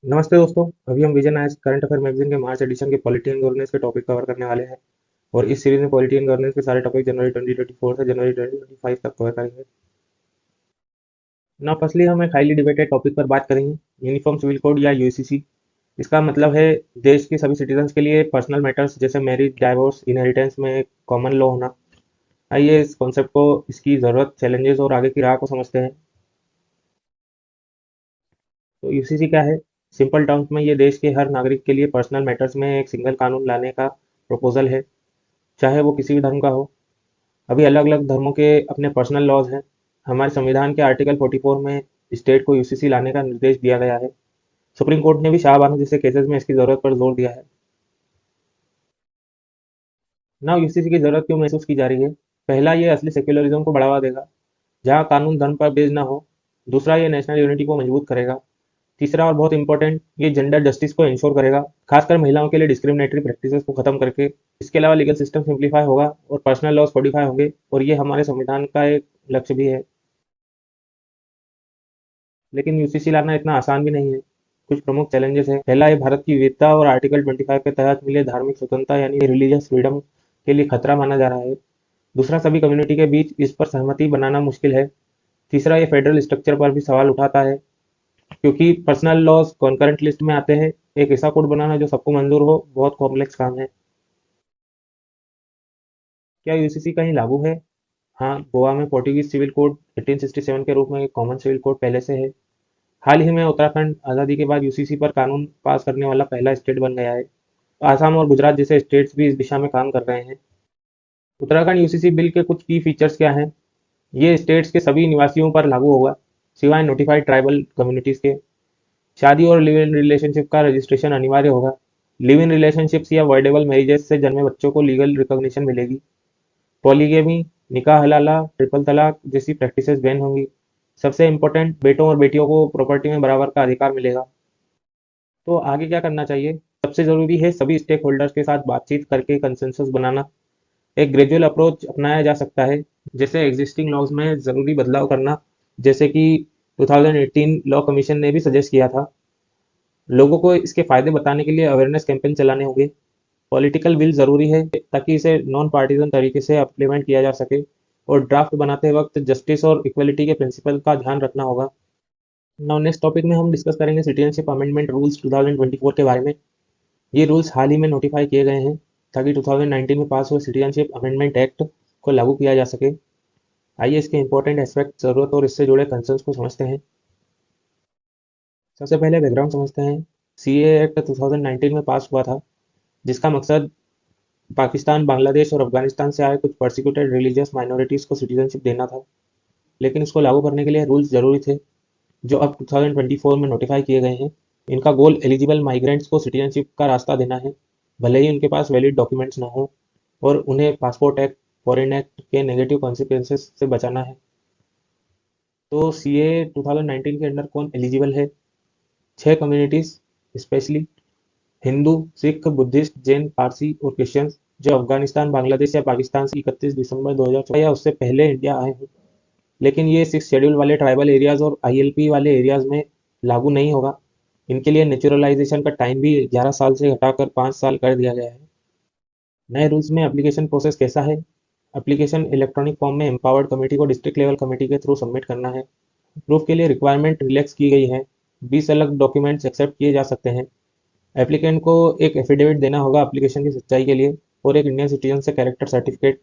नमस्ते दोस्तों। अभी हम विजन आज करंट अफेयर मैगजीन के मार्च एडिशन के पॉलिटी एंड गवर्नेंस के टॉपिक कवर करने वाले हैं। और इस सीरीज में पॉलिटी एंड गवर्नेंस के सारे टॉपिक जनवरी 2024 से जनवरी 2025 तक कवर करेंगे। ना फर्स्टली हम एक हाईली डिबेटेड टॉपिक पर बात करेंगे, यूनिफॉर्म सिविल कोड या यूसीसी। इसका मतलब है देश के सभी सिटीजन्स के लिए पर्सनल मैटर्स जैसे मैरिज, डाइवोर्स, इनहेरिटेंस में कॉमन लॉ होना। आइए इस कॉन्सेप्ट को, इसकी ज़रूरत, चैलेंजेस और आगे की राह को समझते हैं। तो यूसीसी क्या है? सिंपल टर्म्स में ये देश के हर नागरिक के लिए पर्सनल मैटर्स में एक सिंगल कानून लाने का प्रपोजल है, चाहे वो किसी भी धर्म का हो। अभी अलग अलग धर्मों के अपने पर्सनल लॉज हैं। हमारे संविधान के आर्टिकल 44 में स्टेट को यूसीसी लाने का निर्देश दिया गया है। सुप्रीम कोर्ट ने भी शाहबानो जैसे केसेस में इसकी जरूरत पर जोर दिया है। ना यूसीसी की जरूरत क्यों महसूस की जा रही है? पहला, ये असली सेक्युलरिज्म को बढ़ावा देगा, जहाँ कानून धर्म पर बेस्ड ना हो। दूसरा, ये नेशनल यूनिटी को मजबूत करेगा। तीसरा और बहुत इंपॉर्टेंट, ये जेंडर जस्टिस को इंश्योर करेगा, खासकर महिलाओं के लिए डिस्क्रिमिनेटरी प्रैक्टिसेस को खत्म करके। इसके अलावा लीगल सिस्टम सिंप्लीफाई होगा और पर्सनल लॉज कोडिफाई होंगे, और ये हमारे संविधान का एक लक्ष्य भी है। लेकिन यूसीसी लाना इतना आसान भी नहीं है। कुछ प्रमुख चैलेंजेस हैं। पहला, ये भारत की विविधता और आर्टिकल 25 के तहत मिले धार्मिक स्वतंत्रता यानी रिलीजियस फ्रीडम के लिए खतरा माना जा रहा है। दूसरा, सभी कम्युनिटी के बीच इस पर सहमति बनाना मुश्किल है। तीसरा, ये फेडरल स्ट्रक्चर पर भी सवाल उठाता है, क्योंकि पर्सनल लॉज कॉन्करेंट लिस्ट में आते हैं। एक ऐसा कोड बनाना जो सबको मंजूर हो बहुत कॉम्प्लेक्स काम है। क्या यूसीसी कहीं लागू है? हाँ, गोवा में पोर्टुगीज सिविल कोड 1867 के रूप में एक कॉमन सिविल कोड पहले से है। हाल ही में उत्तराखंड आज़ादी के बाद यूसीसी पर कानून पास करने वाला पहला स्टेट बन गया है। आसाम और गुजरात जैसे स्टेट्स भी इस दिशा में काम कर रहे हैं। उत्तराखंड यूसीसी बिल के कुछ की फीचर्स क्या हैं? ये स्टेट्स के सभी निवासियों पर लागू होगा, सिवाय नोटिफाइड ट्राइबल कम्युनिटीज के। शादी और लिव इन रिलेशनशिप का रजिस्ट्रेशन अनिवार्य होगा। लिव इन रिलेशनशिप्स या वर्डेबल मैरिजेस से जन्मे बच्चों को लीगल रिकॉग्निशन मिलेगी। पॉलीगेमी, निकाह हलाला, ट्रिपल तलाक जैसी प्रैक्टिसेस बैन होंगी। सबसे इम्पोर्टेंट, बेटों और बेटियों को प्रॉपर्टी में बराबर का अधिकार मिलेगा। तो आगे क्या करना चाहिए? सबसे ज़रूरी है सभी स्टेक होल्डर्स के साथ बातचीत करके कंसेंसस बनाना। एक ग्रेजुअल अप्रोच अपनाया जा सकता है, जैसे एग्जिस्टिंग लॉज में ज़रूरी बदलाव करना, जैसे कि 2018 लॉ कमीशन ने भी सजेस्ट किया था। लोगों को इसके फायदे बताने के लिए अवेयरनेस कैंपेन चलाने होंगे। पॉलिटिकल विल ज़रूरी है ताकि इसे नॉन पार्टीजन तरीके से इम्प्लीमेंट किया जा सके, और ड्राफ्ट बनाते वक्त जस्टिस और इक्वलिटी के प्रिंसिपल का ध्यान रखना होगा। नाउ नेक्स्ट टॉपिक में हम डिस्कस करेंगे सिटीजनशिप अमेंडमेंट रूल्स 2024 के बारे में। ये रूल्स हाल ही में नोटिफाई किए गए हैं, ताकि 2019 में पास हुए सिटीजनशिप अमेंडमेंट एक्ट को लागू किया जा सके। आइए इसके इंपॉर्टेंट एस्पेक्ट, जरूरत और इससे जुड़े कंसर्न्स को समझते हैं। सबसे पहले बैकग्राउंड समझते हैं। सीए एक्ट 2019 में पास हुआ था, जिसका मकसद पाकिस्तान, बांग्लादेश और अफगानिस्तान से आए कुछ परसिक्यूटेड रिलीजियस माइनॉरिटीज़ को सिटीजनशिप देना था। लेकिन इसको लागू करने के लिए रूल्स जरूरी थे, जो अब 2024 में नोटिफाई किए गए हैं। इनका गोल एलिजिबल माइग्रेंट्स को सिटीजनशिप का रास्ता देना है, भले ही उनके पास वैलिड डॉक्यूमेंट्स ना हो, और उन्हें पासपोर्ट एक्ट, फॉरेन एक्ट के नेगेटिव कॉन्सिक्वेंसेस से बचाना है। तो सीए 2019 के अंडर कौन एलिजिबल है? छह communities, specially Hindu, Sikh, Buddhist, Jain, Parsi और क्रिश्चियंस, जो अफगानिस्तान, बांग्लादेश या पाकिस्तान से 31 दिसंबर 2014 या उससे पहले इंडिया आए हैं। लेकिन ये 6 शेड्यूल वाले ट्राइबल एरियाज और आईएलपी वाले एरियाज में लागू नहीं होगा। इनके लिए नेचुरलाइजेशन का टाइम भी 11 साल से घटाकर 5 साल कर दिया गया है। नए रूल्स में एप्लीकेशन प्रोसेस कैसा है? एप्लीकेशन इलेक्ट्रॉनिक फॉर्म में एम्पावर्ड कमेटी को डिस्ट्रिक्ट लेवल कमेटी के थ्रू सबमिट करना है। प्रूफ के लिए रिक्वायरमेंट रिलैक्स की गई है। 20 अलग डॉक्यूमेंट्स एक्सेप्ट किए जा सकते हैं। एप्लीकेंट को एक एफिडेविट देना होगा एप्लीकेशन की सच्चाई के लिए, और एक इंडियन सिटीजन से कैरेक्टर सर्टिफिकेट।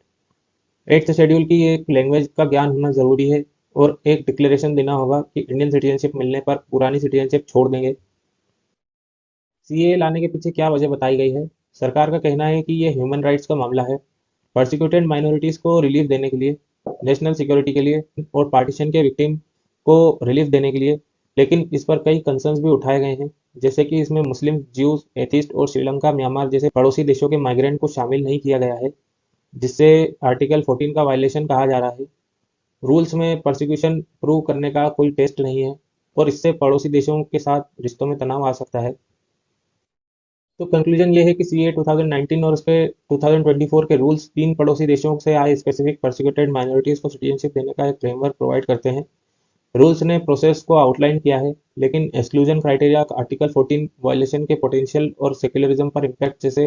8th शेड्यूल की एक लैंग्वेज का ज्ञान होना जरूरी है, और एक डिक्लेरेशन देना होगा कि इंडियन सिटीजनशिप मिलने पर पुरानी सिटीजनशिप छोड़ देंगे। सीए लाने के पीछे क्या वजह बताई गई है? सरकार का कहना है कि ये ह्यूमन राइट्स का मामला है, प्रोसिक्यूटेड माइनॉरिटीज को रिलीफ देने के लिए, नेशनल सिक्योरिटी के लिए, और पार्टीशन के विक्टिम को रिलीफ देने के लिए। लेकिन इस पर कई कंसर्न्स भी उठाए गए हैं, जैसे कि इसमें मुस्लिम, ज्यूज, एथिस्ट और श्रीलंका, म्यांमार जैसे पड़ोसी देशों के माइग्रेंट को शामिल नहीं किया गया है, जिससे आर्टिकल 14 का वायलेशन कहा जा रहा है। रूल्स में प्रोसिक्यूशन प्रूव करने का कोई टेस्ट नहीं है, और इससे पड़ोसी देशों के साथ रिश्तों में तनाव आ सकता है। तो कंक्लूजन ये है कि सीए 2019 और उसके 2024 के रूल्स तीन पड़ोसी देशों से आए स्पेसिफिक परसिक्यूटेड माइनॉरिटीज को सिटीजनशिप देने का एक फ्रेमवर्क प्रोवाइड करते हैं। रूल्स ने प्रोसेस को आउटलाइन किया है, लेकिन एक्सक्लूजन क्राइटेरिया आर्टिकल 14 वायलेशन के पोटेंशियल और सेक्युलरिज्म पर इम्पैक्ट जैसे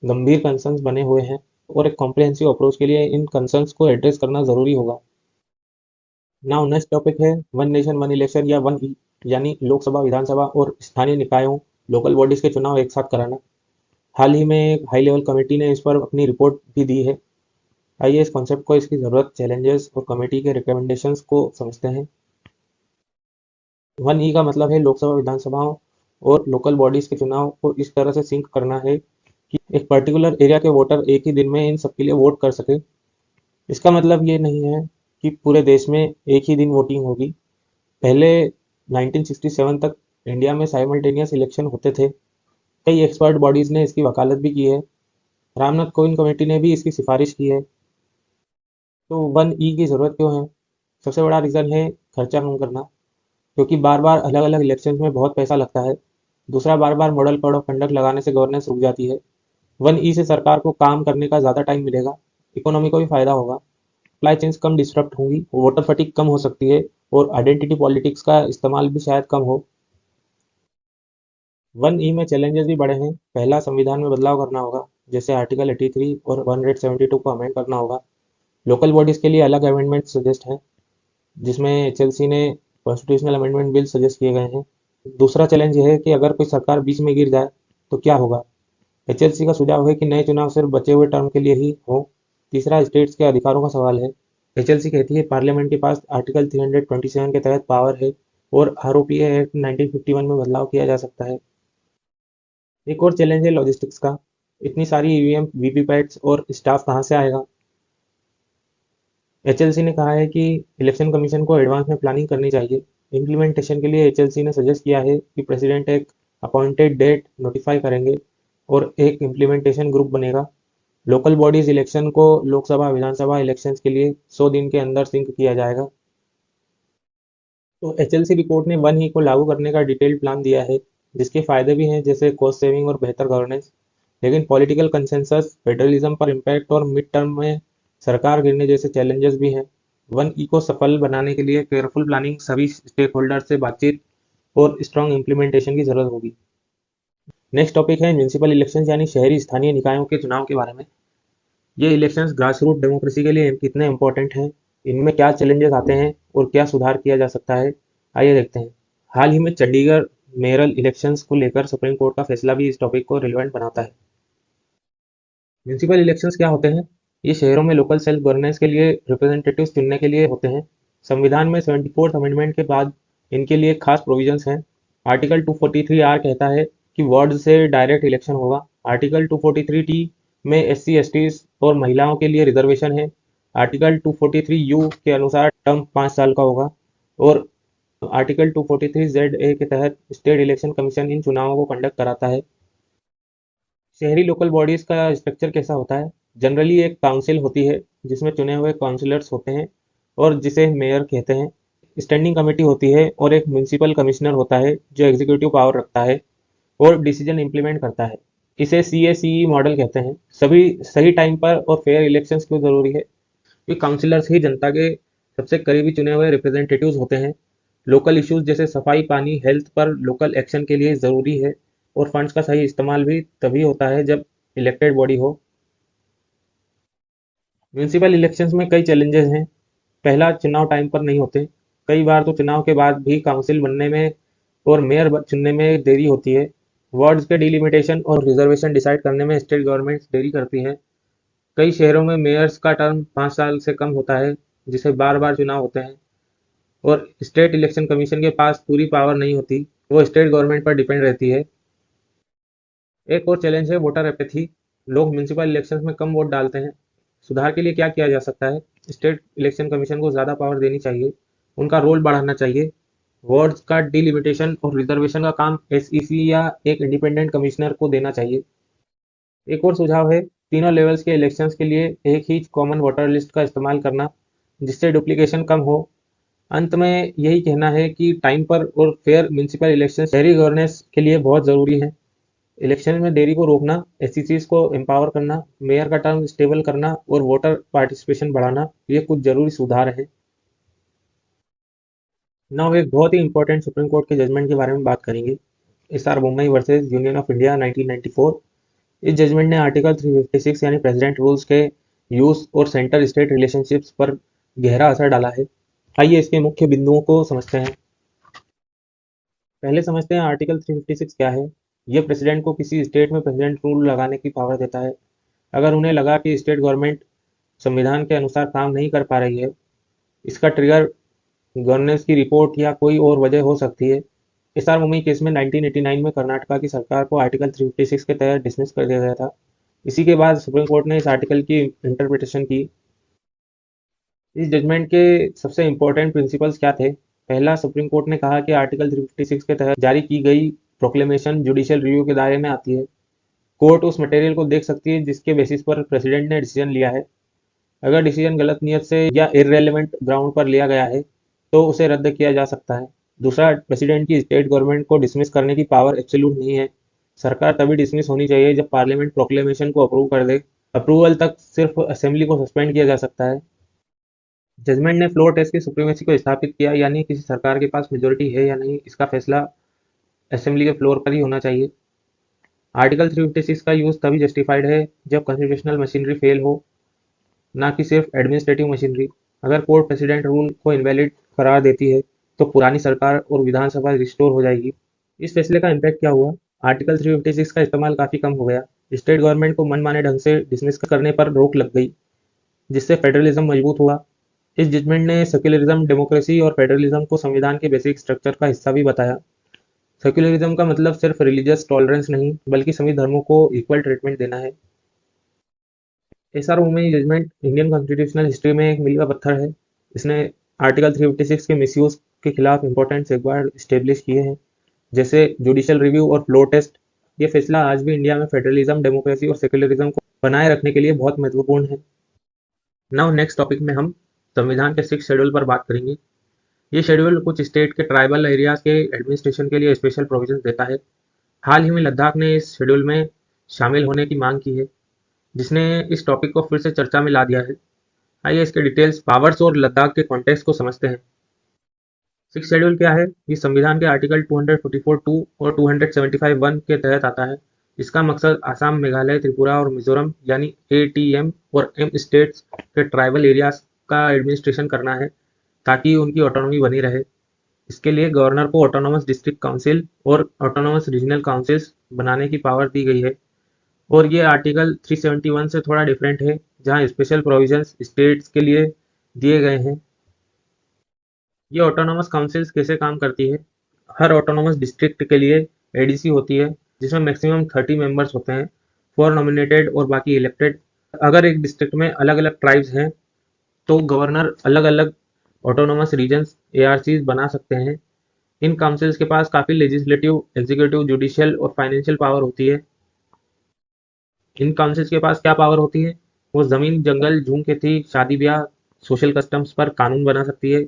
गंभीर कंसर्न्स बने हुए हैं, और एक कॉम्प्रिहेंसिव अप्रोच के लिए इन कंसर्न्स को एड्रेस करना जरूरी होगा। नाउ नेक्स्ट टॉपिक है वन नेशन वन इलेक्शन या वन ई, यानी लोकसभा, विधानसभा और स्थानीय निकायों, लोकल बॉडीज के चुनाव एक साथ कराना। हाल ही में एक हाई लेवल कमेटी ने इस पर अपनी रिपोर्ट भी दी है। आइए इस कॉन्सेप्ट को, इसकी ज़रूरत, चैलेंजेस और कमेटी के रिकमेंडेशंस को समझते हैं। वन ई का मतलब है लोकसभा, विधानसभाओं और लोकल बॉडीज के चुनाव को इस तरह से सिंक करना है कि एक पर्टिकुलर एरिया के वोटर एक ही दिन में इन सबके लिए वोट कर सके। इसका मतलब ये नहीं है कि पूरे देश में एक ही दिन वोटिंग होगी। पहले 1967 तक इंडिया में साइमल्टेनियस इलेक्शन होते थे। कई एक्सपर्ट बॉडीज ने इसकी वकालत भी की है। रामनाथ कोविंद कमेटी ने भी इसकी सिफारिश की है। तो वन ई की ज़रूरत क्यों है? सबसे बड़ा रीज़न है खर्चा कम करना, क्योंकि बार बार अलग अलग इलेक्शंस में बहुत पैसा लगता है। दूसरा, बार बार मॉडल कोड ऑफ कंडक्ट लगाने से गवर्नेंस रुक जाती है। वन ई से सरकार को काम करने का ज़्यादा टाइम मिलेगा, इकोनॉमी को भी फायदा होगा, सप्लाई चेन्स कम डिस्टर्ब होंगी, वोटर फटीग कम हो सकती है, और आइडेंटिटी पॉलिटिक्स का इस्तेमाल भी शायद कम हो। वन ई में चैलेंजेस भी बड़े हैं। पहला, संविधान में बदलाव करना होगा, जैसे आर्टिकल 83 और 172 को अमेंड करना होगा। लोकल बॉडीज के लिए अलग अमेंडमेंट सजेस्ट हैं, जिसमें एचएलसी ने कॉन्स्टिट्यूशनल अमेंडमेंट बिल सजेस्ट किए गए हैं। दूसरा चैलेंज यह है कि अगर कोई सरकार बीच में गिर जाए तो क्या होगा। एचएलसी का सुझाव है कि नए चुनाव सिर्फ बचे हुए टर्म के लिए ही हो। तीसरा, स्टेट्स के अधिकारों का सवाल है। एचएलसी कहती है पार्लियामेंट के पास आर्टिकल 327 के तहत पावर है, और आरओपीए एक्ट 1951 में बदलाव किया जा सकता है। एक और चैलेंज है लॉजिस्टिक्स का। इतनी सारी ईवीएम, वीवीपैट्स और स्टाफ कहाँ से आएगा। एचएलसी ने कहा है कि इलेक्शन कमीशन को एडवांस में प्लानिंग करनी चाहिए। इम्प्लीमेंटेशन के लिए एचएलसी ने सजेस्ट किया है कि प्रेसिडेंट एक अपॉइंटेड डेट नोटिफाई करेंगे और एक इम्प्लीमेंटेशन ग्रुप बनेगा। लोकल बॉडीज इलेक्शन को लोकसभा, विधानसभा इलेक्शंस के लिए 100 दिन के अंदर सिंक किया जाएगा। तो एचएलसी रिपोर्ट ने वन ई को लागू करने का डिटेल्ड प्लान दिया है, जिसके फायदे भी हैं, जैसे कॉस्ट सेविंग और बेहतर गवर्नेंस। लेकिन पॉलिटिकल कंसेंसस, फेडरलिज्म पर इम्पैक्ट और मिड टर्म में सरकार गिरने जैसे चैलेंजेस भी हैं। वन ई को सफल बनाने के लिए केयरफुल प्लानिंग, सभी स्टेक होल्डर से बातचीत और स्ट्रॉन्ग इम्प्लीमेंटेशन की जरूरत होगी। नेक्स्ट टॉपिक है म्यूनिसिपल इलेक्शन, यानी शहरी स्थानीय निकायों के चुनाव के बारे में। ये इलेक्शंस ग्रास रूट डेमोक्रेसी के लिए कितने इंपॉर्टेंट हैं, इनमें क्या चैलेंजेस आते हैं और क्या सुधार किया जा सकता है, आइए देखते हैं। हाल ही में चंडीगढ़ मेयरल इलेक्शंस को लेकर सुप्रीम कोर्ट का फैसला भी इस टॉपिक को रिलेवेंट बनाता है। म्यूनिसिपल इलेक्शंस क्या होते हैं? ये शहरों में लोकल सेल्फ गवर्नेंस के लिए रिप्रेजेंटेटिव्स चुनने के लिए होते हैं। संविधान में 74th अमेंडमेंट के बाद इनके लिए खास प्रोविजंस हैं। आर्टिकल 243 आर कहता है कि वार्ड से डायरेक्ट इलेक्शन होगा। आर्टिकल 243 टी में एससी एसटी और महिलाओं के लिए रिजर्वेशन है। आर्टिकल 243 यू के अनुसार टर्म 5 साल का होगा, और आर्टिकल 243 जेड ए के तहत स्टेट इलेक्शन कमीशन इन चुनावों को कंडक्ट कराता है। शहरी लोकल बॉडीज का स्ट्रक्चर कैसा होता है? जनरली एक काउंसिल होती है, जिसमें चुने हुए काउंसिलर्स होते हैं और जिसे मेयर कहते हैं। स्टैंडिंग कमेटी होती है और एक म्यूनिसिपल कमिश्नर होता है जो एग्जीक्यूटिव पावर रखता है और डिसीजन इम्प्लीमेंट करता है। इसे CACE मॉडल कहते हैं। सभी सही टाइम पर और फेयर इलेक्शंस क्यों जरूरी है? क्योंकि काउंसिलर्स ही जनता के सबसे करीबी चुने हुए रिप्रेजेंटेटिव्स होते हैं। लोकल इश्यूज जैसे सफाई, पानी, हेल्थ पर लोकल एक्शन के लिए ज़रूरी है, और फंड्स का सही इस्तेमाल भी तभी होता है जब इलेक्टेड बॉडी हो। म्यूनिसिपल इलेक्शंस में कई चैलेंजेस हैं। पहला, चुनाव टाइम पर नहीं होते। कई बार तो चुनाव के बाद भी काउंसिल बनने में और मेयर चुनने में देरी होती है। वार्ड्स के डिलिमिटेशन और रिजर्वेशन डिसाइड करने में स्टेट गवर्नमेंट्स देरी करती है। कई शहरों में मेयर्स का टर्म 5 साल से कम होता है, जिसे बार बार चुनाव होते हैं, और स्टेट इलेक्शन कमीशन के पास पूरी पावर नहीं होती, वो स्टेट गवर्नमेंट पर डिपेंड रहती है। एक और चैलेंज है वोटर एपैथी। लोग म्यूनिसिपल इलेक्शंस में कम वोट डालते हैं। सुधार के लिए क्या किया जा सकता है? स्टेट इलेक्शन कमीशन को ज़्यादा पावर देनी चाहिए, उनका रोल बढ़ाना चाहिए। वार्ड्स का डिलिमिटेशन और रिजर्वेशन का काम एसईसी या एक इंडिपेंडेंट कमिश्नर को देना चाहिए। एक और सुझाव है तीनों लेवल्स के इलेक्शंस के लिए एक ही कॉमन वोटर लिस्ट का इस्तेमाल करना, जिससे डुप्लीकेशन कम हो। अंत में यही कहना है कि टाइम पर और फेयर म्यूनिसिपल इलेक्शन शहरी गवर्नेंस के लिए बहुत ज़रूरी है। इलेक्शन में देरी को रोकना, एसईसीज को एम्पावर करना, मेयर का टर्म स्टेबल करना और वोटर पार्टिसिपेशन बढ़ाना, ये कुछ जरूरी सुधार हैं। नाउ एक बहुत ही इंपॉर्टेंट सुप्रीम कोर्ट के जजमेंट के बारे में बात करेंगे। SR Bommai versus union of India 1994। इस जजमेंट ने आर्टिकल 356 यानी प्रेसिडेंट रूल्स के यूज और सेंटर स्टेट रिलेशनशिप्स पर गहरा असर डाला है। आइए इसके मुख्य बिंदुओं को समझते हैं। पहले समझते हैं आर्टिकल 356 क्या है। यह प्रेसिडेंट को किसी स्टेट में प्रेसिडेंट रूल लगाने की पावर देता है। अगर उन्हें लगा कि स्टेट गवर्नमेंट संविधान के अनुसार काम नहीं कर पा रही है, इसका ट्रिगर गवर्नेंस की रिपोर्ट या कोई और वजह हो सकती है। एसआर मुंबई केस में 1989 में कर्नाटका की सरकार को आर्टिकल 356 के तहत डिसमिस कर दिया गया था। इसी के बाद सुप्रीम कोर्ट ने इस आर्टिकल की इंटरप्रिटेशन की। इस जजमेंट के सबसे इंपॉर्टेंट प्रिंसिपल्स क्या थे? पहला, सुप्रीम कोर्ट ने कहा कि आर्टिकल 356 के तहत जारी की गई प्रोक्लेमेशन जुडिशियल रिव्यू के दायरे में आती है। कोर्ट उस मटेरियल को देख सकती है जिसके बेसिस पर प्रेसिडेंट ने डिसीजन लिया है। अगर डिसीजन गलत नियत से या इररेलेवेंट ग्राउंड पर लिया गया है तो उसे रद्द किया जा सकता है। दूसरा, प्रेसिडेंट की स्टेट गवर्नमेंट को डिसमिस करने की पावर एब्सोल्यूट नहीं है। सरकार तभी डिसमिस होनी चाहिए जब पार्लियामेंट प्रोक्लेमेशन को अप्रूव कर दे। अप्रूवल तक सिर्फ असेंबली को सस्पेंड किया जा सकता है। जजमेंट ने फ्लोर टेस्ट की सुप्रीमेसी को स्थापित किया, यानी किसी सरकार के पास मेजोरिटी है या नहीं इसका फैसला असेंबली के फ्लोर पर ही होना चाहिए। आर्टिकल 356 का यूज तभी जस्टिफाइड है जब कॉन्स्टिट्यूशनल मशीनरी फेल हो, ना कि सिर्फ एडमिनिस्ट्रेटिव मशीनरी। अगर कोर्ट प्रेसिडेंट रूल को इनवैलिड करार देती है तो पुरानी सरकार और विधानसभा रिस्टोर हो जाएगी। इस फैसले का इम्पैक्ट क्या हुआ? आर्टिकल 356 का इस्तेमाल काफी कम हो गया। स्टेट गवर्नमेंट को मनमाने ढंग से डिसमिस करने पर रोक लग गई, जिससे फेडरलिज्म मजबूत हुआ। इस जजमेंट ने सेक्युलरिज्म, डेमोक्रेसी और फेडरलिज्म को संविधान के बेसिक स्ट्रक्चर का हिस्सा भी बताया। सेक्युलरिज्म का मतलब सिर्फ रिलीजियस टॉलरेंस नहीं, बल्कि सभी धर्मों को इक्वल ट्रीटमेंट देना है। SR women judgement Indian constitutional history में एक मील का पत्थर है। इसने आर्टिकल 356 के मिसयूज के खिलाफ इंपॉर्टेंट सेफगार्ड स्टेब्लिश किए हैं, जैसे जुडिशियल रिव्यू और फ्लोर टेस्ट। ये फैसला आज भी इंडिया में फेडरलिज्म, डेमोक्रेसी और सेक्युलरिज्म को बनाए रखने के लिए बहुत महत्वपूर्ण है। नाउ नेक्स्ट टॉपिक में हम संविधान के 6 शेड्यूल पर बात करेंगे। ये शेड्यूल कुछ स्टेट के ट्राइबल एरियाज के एडमिनिस्ट्रेशन के लिए स्पेशल प्रोविजंस देता है। हाल ही में लद्दाख ने इस शेड्यूल में शामिल होने की मांग की है, जिसने इस टॉपिक को फिर से चर्चा में ला दिया है। आइए इसके डिटेल्स, पावर्स और लद्दाख के कॉन्टेक्स्ट को समझते हैं। सिक्स शेड्यूल क्या है? ये संविधान के आर्टिकल 244(2) और 275(1) के तहत आता है। इसका मकसद आसाम, मेघालय, त्रिपुरा और मिजोरम यानी एटीएम और एम स्टेट्स के ट्राइबल एरियाज का एडमिनिस्ट्रेशन करना है, ताकि उनकी ऑटोनॉमी बनी रहे। इसके लिए गवर्नर को ऑटोनोमस डिस्ट्रिक्ट काउंसिल और ऑटोनोमस रीजनल काउंसिल्स बनाने की पावर दी गई है। और ये आर्टिकल 371 से थोड़ा डिफरेंट है, जहाँ स्पेशल प्रोविजंस स्टेट्स के लिए दिए गए हैं। ये ऑटोनोमस काउंसिल्स कैसे काम करती है? हर ऑटोनोमस डिस्ट्रिक्ट के लिए एडीसी होती है, जिसमें मैक्सिमम 30 मेंबर्स होते हैं, 4 नॉमिनेटेड और बाकी इलेक्टेड। अगर एक डिस्ट्रिक्ट में अलग अलग ट्राइब्स हैं तो गवर्नर अलग अलग ऑटोनोमस रीजन्स एआरसीज बना सकते हैं। इन काउंसिल्स के पास काफ़ी लेजिस्लेटिव, एग्जीक्यूटिव, जुडिशियल और फाइनेंशियल पावर होती है। इन काउंसिल्स के पास क्या पावर होती है? वो ज़मीन, जंगल, झूम खेती, शादी ब्याह, सोशल कस्टम्स पर कानून बना सकती है,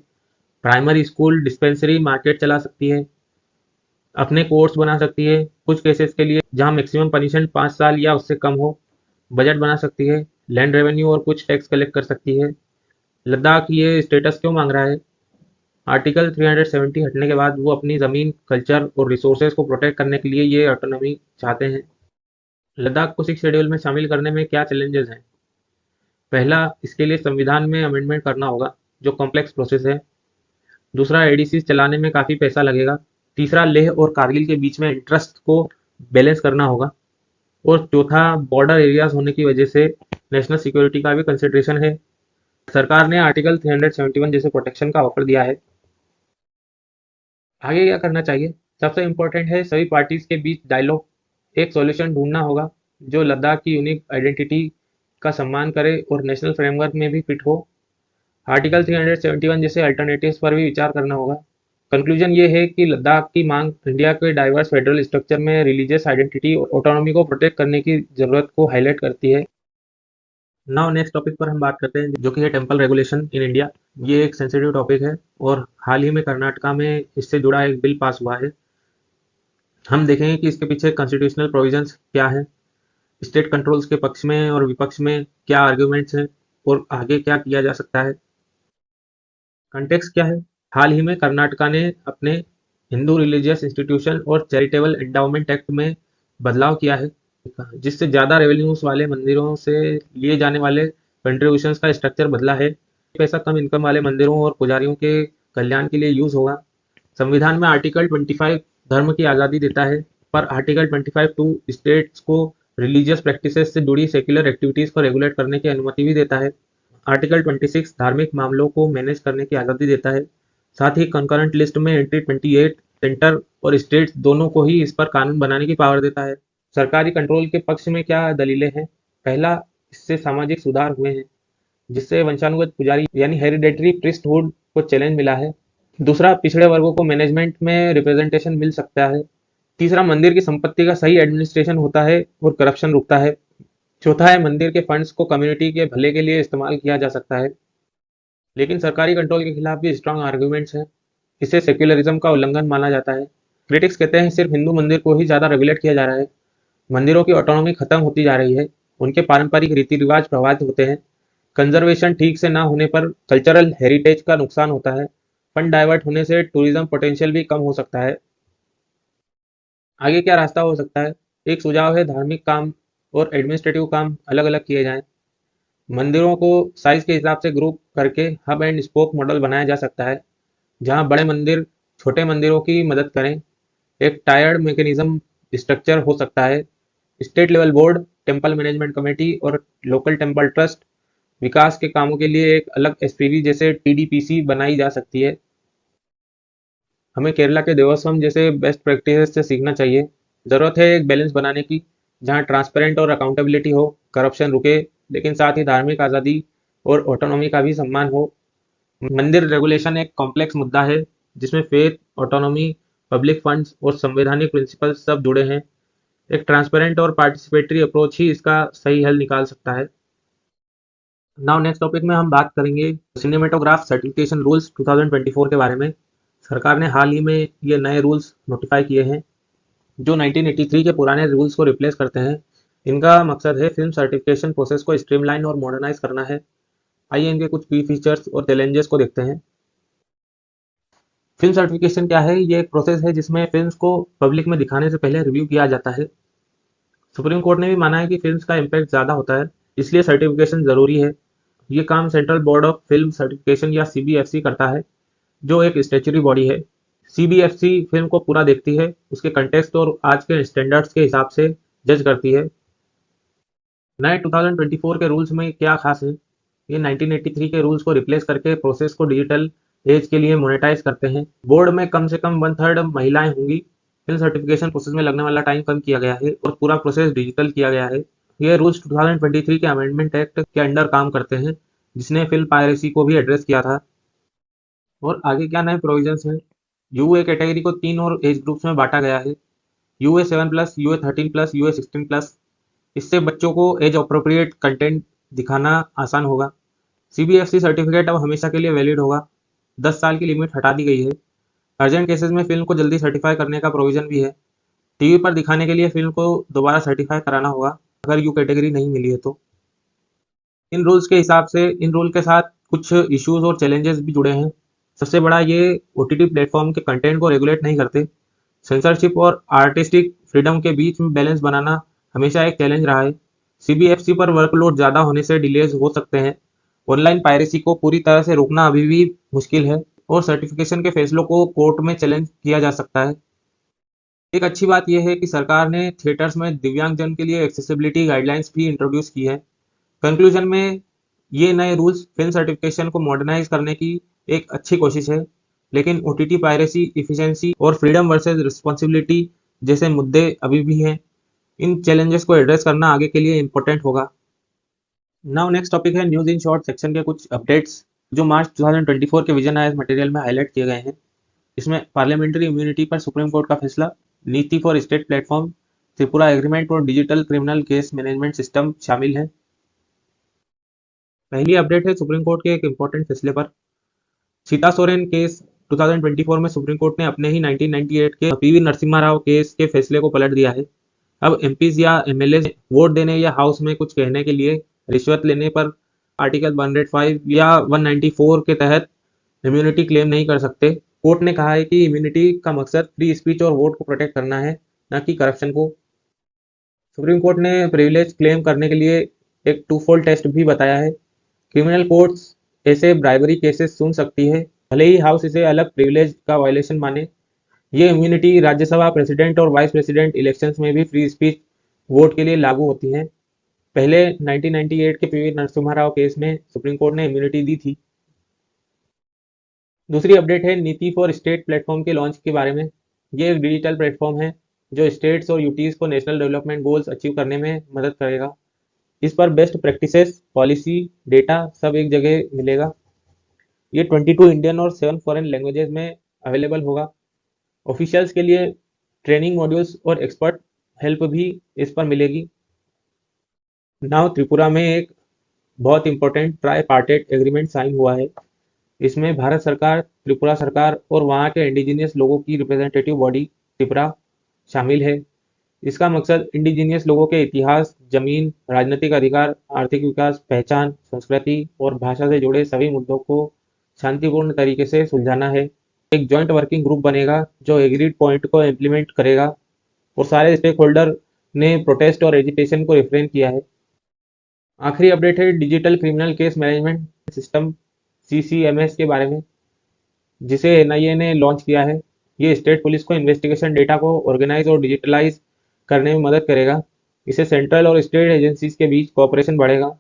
प्राइमरी स्कूल, डिस्पेंसरी, मार्केट चला सकती है, अपने कोर्ट्स बना सकती है, कुछ केसेस के लिए जहां मैक्सिमम पनिशमेंट 5 साल या उससे कम हो, बजट बना सकती है, लैंड रेवेन्यू और कुछ टैक्स कलेक्ट कर सकती है। लद्दाख ये स्टेटस क्यों मांग रहा है? आर्टिकल 370 हटने के बाद वो अपनी ज़मीन, कल्चर और रिसोर्सेज को प्रोटेक्ट करने के लिए ये ऑटोनॉमी चाहते हैं। लद्दाख को सिक्स शेड्यूल में शामिल करने में क्या चैलेंजेस हैं? पहला, इसके लिए संविधान में अमेंडमेंट करना होगा, जो कॉम्प्लेक्स प्रोसेस है। दूसरा, एडीसी चलाने में काफ़ी पैसा लगेगा। तीसरा, लेह और कारगिल के बीच में इंटरेस्ट को बैलेंस करना होगा। और चौथा, बॉर्डर एरियाज होने की वजह से नेशनल सिक्योरिटी का भी कंसिडरेशन है। सरकार ने आर्टिकल 371 जैसे प्रोटेक्शन का ऑफर दिया है। आगे क्या करना चाहिए? सबसे इम्पोर्टेंट है सभी पार्टीज के बीच डायलॉग। एक सॉल्यूशन ढूंढना होगा जो लद्दाख की यूनिक आइडेंटिटी का सम्मान करे और नेशनल फ्रेमवर्क में भी फिट हो। आर्टिकल 371 जैसे अल्टरनेटिव्स पर भी विचार करना होगा। कंक्लूजन ये है कि लद्दाख की मांग इंडिया के डाइवर्स फेडरल स्ट्रक्चर में रिलीजियस आइडेंटिटी और ऑटोनॉमी को प्रोटेक्ट करने की जरूरत को हाईलाइट करती है। नाउ नेक्स्ट टॉपिक पर हम बात करते हैं, जो कि है टेम्पल रेगुलेशन इन इंडिया। ये एक सेंसिटिव टॉपिक है और हाल ही में कर्नाटका में इससे जुड़ा एक बिल पास हुआ है। हम देखेंगे कि इसके पीछे कॉन्स्टिट्यूशनल प्रोविजंस क्या है, स्टेट कंट्रोल्स के पक्ष में और विपक्ष में क्या आर्ग्यूमेंट्स हैं और आगे क्या किया जा सकता है। कंटेक्स्ट क्या है? हाल ही में कर्नाटका ने अपने हिंदू रिलीजियस इंस्टीट्यूशन और चैरिटेबल एंडाउमेंट एक्ट में बदलाव किया है, जिससे ज़्यादा रेवेन्यूज वाले मंदिरों से लिए जाने वाले कंट्रीब्यूशंस का स्ट्रक्चर बदला है। पैसा कम इनकम वाले मंदिरों और पुजारियों के कल्याण के लिए यूज होगा। संविधान में आर्टिकल 25 धर्म की आज़ादी देता है, पर आर्टिकल 25(2) स्टेट्स को रिलीजियस प्रैक्टिसेस से जुड़ी सेक्युलर एक्टिविटीज को रेगुलेट करने की अनुमति भी देता है। आर्टिकल 26 धार्मिक मामलों को मैनेज करने की आज़ादी देता है। साथ ही कंकरेंट लिस्ट में एंट्री 28 सेंटर और स्टेट्स दोनों को ही इस पर कानून बनाने की पावर देता है। सरकारी कंट्रोल के पक्ष में क्या दलीलें हैं? पहला, इससे सामाजिक सुधार हुए हैं, जिससे वंशानुगत पुजारी यानी हेरिडेटरी प्रीस्टहुड को चैलेंज मिला है। दूसरा, पिछड़े वर्गों को मैनेजमेंट में रिप्रेजेंटेशन मिल सकता है। तीसरा, मंदिर की संपत्ति का सही एडमिनिस्ट्रेशन होता है और करप्शन रुकता है। चौथा है, मंदिर के फंड्स को कम्युनिटी के भले के लिए इस्तेमाल किया जा सकता है। लेकिन सरकारी कंट्रोल के खिलाफ भी स्ट्रांग आर्ग्यूमेंट्स हैं। इसे सेक्युलरिज्म का उल्लंघन माना जाता है। क्रिटिक्स कहते हैं सिर्फ हिंदू मंदिर को ही ज़्यादा रेगुलेट किया जा रहा है। मंदिरों की ऑटोनॉमी खत्म होती जा रही है। उनके पारंपरिक रीति रिवाज प्रभावित होते हैं। कंजर्वेशन ठीक से ना होने पर कल्चरल हेरिटेज का नुकसान होता है। फंड डाइवर्ट होने से टूरिज्म पोटेंशियल भी कम हो सकता है। आगे क्या रास्ता हो सकता है? एक सुझाव है धार्मिक काम और एडमिनिस्ट्रेटिव काम अलग अलग किए जाएं। मंदिरों को साइज के हिसाब से ग्रुप करके हब एंड स्पोक मॉडल बनाया जा सकता है, जहां बड़े मंदिर छोटे मंदिरों की मदद करें। एक टायर्ड मैकेनिज्म स्ट्रक्चर हो सकता है। State level board, temple management committee और लोकल टेम्पल ट्रस्ट विकास के कामों के लिए एक अलग एसपीवी जैसे टीडीपीसी बनाई जा सकती है। हमें केरला के देवस्थानम जैसे बेस्ट प्रैक्टिसेस से सीखना चाहिए। ज़रूरत है एक बैलेंस बनाने की, जहां ट्रांसपेरेंट और अकाउंटेबिलिटी हो, करप्शन रुके, लेकिन साथ ही धार्मिक आज़ादी और ऑटोनॉमी का भी सम्मान हो। मंदिर रेगुलेशन एक कॉम्प्लेक्स मुद्दा है, जिसमें फेथ, ऑटोनॉमी, पब्लिक फंड्स और संवैधानिक प्रिंसिपल्स सब जुड़े हैं। एक ट्रांसपेरेंट और पार्टिसिपेटरी अप्रोच ही इसका सही हल निकाल सकता है। नाउ नेक्स्ट टॉपिक में हम बात करेंगे सिनेमेटोग्राफ सर्टिफिकेशन रूल्स 2024 के बारे में। सरकार ने हाल ही में ये नए रूल्स नोटिफाई किए हैं, जो 1983 के पुराने रूल्स को रिप्लेस करते हैं। इनका मकसद है फिल्म सर्टिफिकेशन प्रोसेस को स्ट्रीमलाइन और मॉडर्नाइज करना है। आइए इनके कुछ की फीचर्स और चैलेंजेस को देखते हैं। फिल्म सर्टिफिकेशन क्या है? ये एक प्रोसेस है जिसमें फिल्म्स को पब्लिक में दिखाने से पहले रिव्यू किया जाता है। सुप्रीम कोर्ट ने भी माना है कि फिल्म्स का इम्पैक्ट ज़्यादा होता है, इसलिए सर्टिफिकेशन ज़रूरी है। ये काम central board of film certification या सीबीएफसी करता है, जो एक स्टैट्यूटरी बॉडी है। सीबीएफसी फिल्म को पूरा देखती है, उसके कंटेक्स्ट और आज के स्टैंडर्ड्स के हिसाब से जज करती है। नए 2024 के रूल्स में क्या खास है? ये 1983 के रूल्स को रिप्लेस करके प्रोसेस को डिजिटल एज के लिए मोनेटाइज करते हैं। बोर्ड में कम से कम 1/3 महिलाएं होंगी। फिल्म सर्टिफिकेशन प्रोसेस में लगने वाला टाइम कम किया गया है और पूरा प्रोसेस डिजिटल किया गया है। ये रूल्स 2023 के अमेंडमेंट एक्ट के अंडर काम करते हैं, जिसने फिल्म पायरेसी को भी एड्रेस किया था। और आगे क्या नए प्रोविजंस हैं? यूए कैटेगरी को 3 और एज ग्रुप्स में बांटा गया है: यूए 7+, यूए 13+, यूए 16+। इससे बच्चों को एज अप्रोप्रिएट कंटेंट दिखाना आसान होगा। सीबीएफसी सर्टिफिकेट अब हमेशा के लिए वैलिड होगा। 10 साल की लिमिट हटा दी गई है। अर्जेंट केसेस में फिल्म को जल्दी सर्टिफाई करने का प्रोविजन भी है। टीवी पर दिखाने के लिए फिल्म को दोबारा सर्टिफाई कराना होगा, अगर यू कैटेगरी नहीं मिली है तो। इन रूल के साथ कुछ इश्यूज और चैलेंजेस भी जुड़े हैं। सबसे बड़ा, ये ओटीटी प्लेटफॉर्म के कंटेंट को रेगुलेट नहीं करते। सेंसरशिप और आर्टिस्टिक फ्रीडम के बीच में बैलेंस बनाना हमेशा एक चैलेंज रहा है। सीबीएफसी पर वर्कलोड ज़्यादा होने से डिलेज हो सकते हैं। ऑनलाइन पायरेसी को पूरी तरह से रोकना अभी भी मुश्किल है और सर्टिफिकेशन के फैसलों को कोर्ट में चैलेंज किया जा सकता है। एक अच्छी बात यह है कि सरकार ने थिएटर्स में दिव्यांगजन के लिए एक्सेसिबिलिटी गाइडलाइंस भी इंट्रोड्यूस की है। कंक्लूजन में, ये नए रूल्स फिल्म सर्टिफिकेशन को मॉडर्नाइज करने की एक अच्छी कोशिश है, लेकिन ओटीटी पायरेसी, इफिशिएंसी और फ्रीडम वर्सेस रिस्पॉन्सिबिलिटी जैसे मुद्दे अभी भी हैं। इन चैलेंजेस को एड्रेस करना आगे के लिए इम्पोर्टेंट होगा। नाउ नेक्स्ट टॉपिक है न्यूज़ इन शॉर्ट सेक्शन के कुछ अपडेट्स, जो मार्च 2024 के विजन आयर्स मटेरियल में हाईलाइट किए गए हैं। इसमें पार्लियामेंट्री इम्यूनिटी पर सुप्रीम कोर्ट का फैसला, NITI for state platform, Tripura agreement और digital criminal case management system शामिल है। पहली अपडेट है सुप्रीम कोर्ट के एक इम्पोर्टेंट फैसले पर। सीता सोरेन केस 2024 में सुप्रीम कोर्ट ने अपने ही 1998 के पीवी नरसिम्हा राव केस के फैसले को पलट दिया है। अब एमपीज या एमएलए वोट देने या हाउस में कुछ कहने के लिए रिश्वत लेने पर आर्टिकल 105 या 194 के तहत इम्यूनिटी क्लेम नहीं कर सकते। कोर्ट ने कहा है कि इम्यूनिटी का मकसद फ्री स्पीच और वोट को प्रोटेक्ट करना है, न कि करप्शन को। सुप्रीम कोर्ट ने प्रिविलेज क्लेम करने के लिए एक टू फोल्ड टेस्ट भी बताया है। क्रिमिनल कोर्ट्स ऐसे ब्राइबरी केसेस सुन सकती है, भले ही हाउस इसे अलग प्रिविलेज का वायलेशन माने। ये इम्यूनिटी राज्यसभा प्रेसिडेंट और वाइस प्रेसिडेंट इलेक्शंस में भी फ्री स्पीच वोट के लिए लागू होती हैं। पहले 1998 के पीवी नरसिम्हा राव केस में सुप्रीम कोर्ट ने इम्यूनिटी दी थी। दूसरी अपडेट है नीति फॉर स्टेट प्लेटफॉर्म के लॉन्च के बारे में। ये एक डिजिटल प्लेटफॉर्म है जो स्टेट्स और यूटीज को नेशनल डेवलपमेंट गोल्स अचीव करने में मदद करेगा। इस पर बेस्ट प्रैक्टिसेस, पॉलिसी, डेटा सब एक जगह मिलेगा। ये 22 इंडियन और 7 फॉरेन लैंग्वेजेस में अवेलेबल होगा। ऑफिशियल्स के लिए ट्रेनिंग मॉड्यूल्स और एक्सपर्ट हेल्प भी इस पर मिलेगी। नाउ त्रिपुरा में एक बहुत important tripartite agreement sign हुआ है। इसमें भारत सरकार, त्रिपुरा सरकार और वहाँ के इंडिजीनियस लोगों की रिप्रेजेंटेटिव बॉडी त्रिपुरा शामिल है। इसका मकसद इंडिजीनियस लोगों के इतिहास, जमीन, राजनीतिक अधिकार, आर्थिक विकास, पहचान, संस्कृति और भाषा से जुड़े सभी मुद्दों को शांतिपूर्ण तरीके से सुलझाना है। एक जॉइंट वर्किंग ग्रुप बनेगा जो एग्रीड पॉइंट को इम्प्लीमेंट करेगा और सारे स्टेक होल्डर ने प्रोटेस्ट और एजिटेशन को रिफ्रेन किया है। आखिरी अपडेट है digital criminal case management system CCMS के बारे में, जिसे एनआईए ने लॉन्च किया है। ये स्टेट पुलिस को इन्वेस्टिगेशन डेटा को ऑर्गेनाइज और डिजिटलाइज करने में मदद करेगा। इससे सेंट्रल और स्टेट एजेंसीज के बीच कोऑपरेशन बढ़ेगा,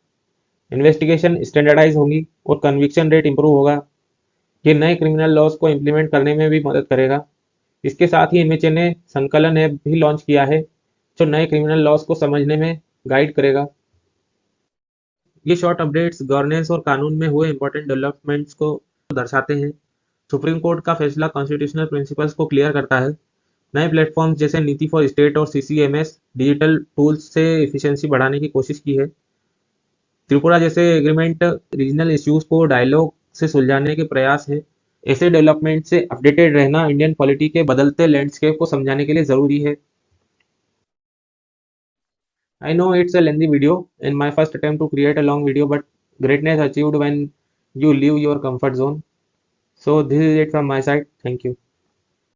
इन्वेस्टिगेशन स्टैंडर्डाइज होगी और कन्विक्शन रेट इंप्रूव होगा। ये नए क्रिमिनल लॉज को इम्प्लीमेंट करने में भी मदद करेगा। इसके साथ ही एमएचए ने संकलन ऐप भी लॉन्च किया है जो नए क्रिमिनल लॉज को समझने में गाइड करेगा। ये शॉर्ट अपडेट्स गवर्नेंस और कानून में हुए इंपॉर्टेंट डेवलपमेंट्स को दर्शाते हैं। सुप्रीम कोर्ट का फैसला कॉन्स्टिट्यूशनल प्रिंसिपल्स को क्लियर करता है। नए प्लेटफॉर्म्स जैसे नीति फॉर स्टेट और सीसीएमएस डिजिटल टूल्स से एफिशिएंसी बढ़ाने की कोशिश की है। त्रिपुरा जैसे एग्रीमेंट रीजनल इश्यूज को डायलॉग से सुलझाने के प्रयास है। ऐसे डेवलपमेंट से अपडेटेड रहना इंडियन पॉलिटी के बदलते लैंडस्केप को समझाने के लिए जरूरी है। I know it's a lengthy video in my first attempt to create a long video, but greatness achieved when you leave your comfort zone. So this is it from my side. Thank you.